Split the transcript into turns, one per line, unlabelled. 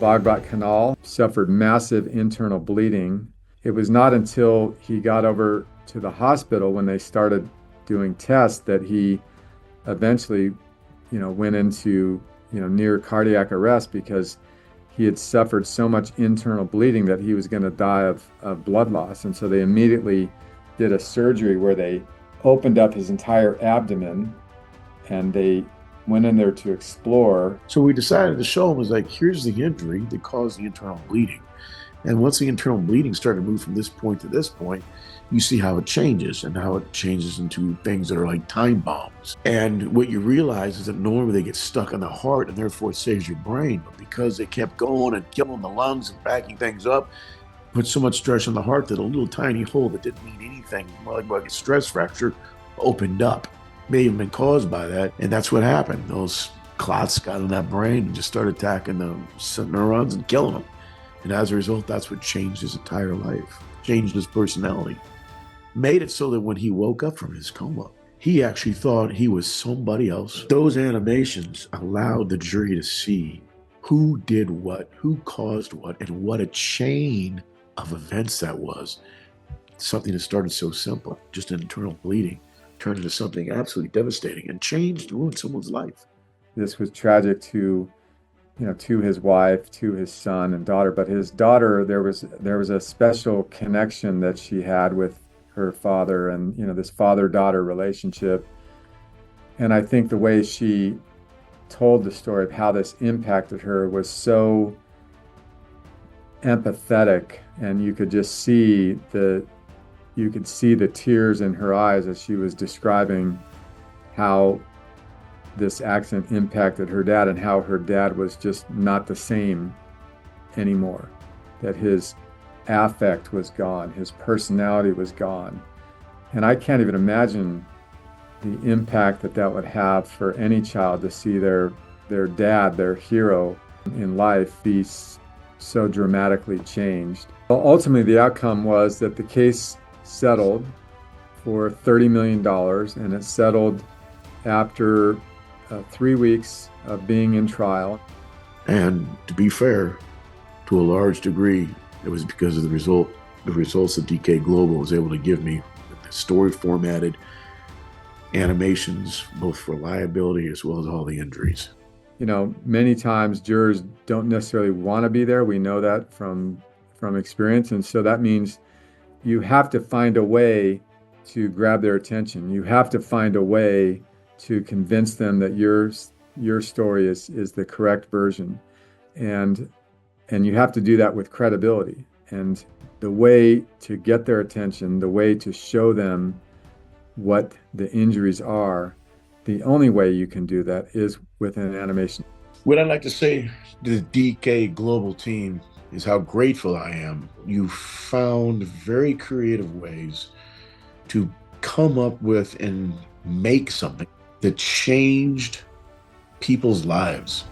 Bogbat Canal, suffered massive internal bleeding. It was not until he got over to the hospital when they started doing tests that he eventually, went into, near cardiac arrest because he had suffered so much internal bleeding that he was going to die of blood loss. And so they immediately did a surgery where they opened up his entire abdomen and they went in there to explore.
So we decided to show him was like, here's the injury that caused the internal bleeding. And once the internal bleeding started to move from this point to this point, you see how it changes and how it changes into things that are like time bombs. And what you realize is that normally they get stuck in the heart and therefore it saves your brain. But because they kept going and killing the lungs and backing things up, put so much stress on the heart that a little tiny hole that didn't mean anything, like a stress fracture, opened up. May have been caused by that. And that's what happened. Those clots got in that brain and just started attacking the neurons and killing them. And as a result, that's what changed his entire life, changed his personality, made it so that when he woke up from his coma, he actually thought he was somebody else. Those animations allowed the jury to see who did what, who caused what, and what a chain of events that was. Something that started so simple, just an internal bleeding, turned into something absolutely devastating and changed, ruined someone's life.
This was tragic to his wife, to his son and daughter. But his daughter, there was a special connection that she had with her father, and this father-daughter relationship. And I think the way she told the story of how this impacted her was so empathetic, and you could see the tears in her eyes as she was describing how this accident impacted her dad and how her dad was just not the same anymore, that his affect was gone, his personality was gone. And I can't even imagine the impact that would have for any child to see their dad, their hero in life, be so dramatically changed. Well, ultimately, the outcome was that the case settled for $30 million, and it settled after 3 weeks of being in trial.
And to be fair, to a large degree, it was because of the results that DK Global was able to give me, the story formatted, animations, both for liability as well as all the injuries.
Many times jurors don't necessarily want to be there. We know that from experience. And so that means you have to find a way to grab their attention. You have to find a way to convince them that your story is the correct version. And you have to do that with credibility. And the way to get their attention, the way to show them what the injuries are, the only way you can do that is with an animation.
What I'd like to say to the DK Global team is how grateful I am. You found very creative ways to come up with and make something that changed people's lives.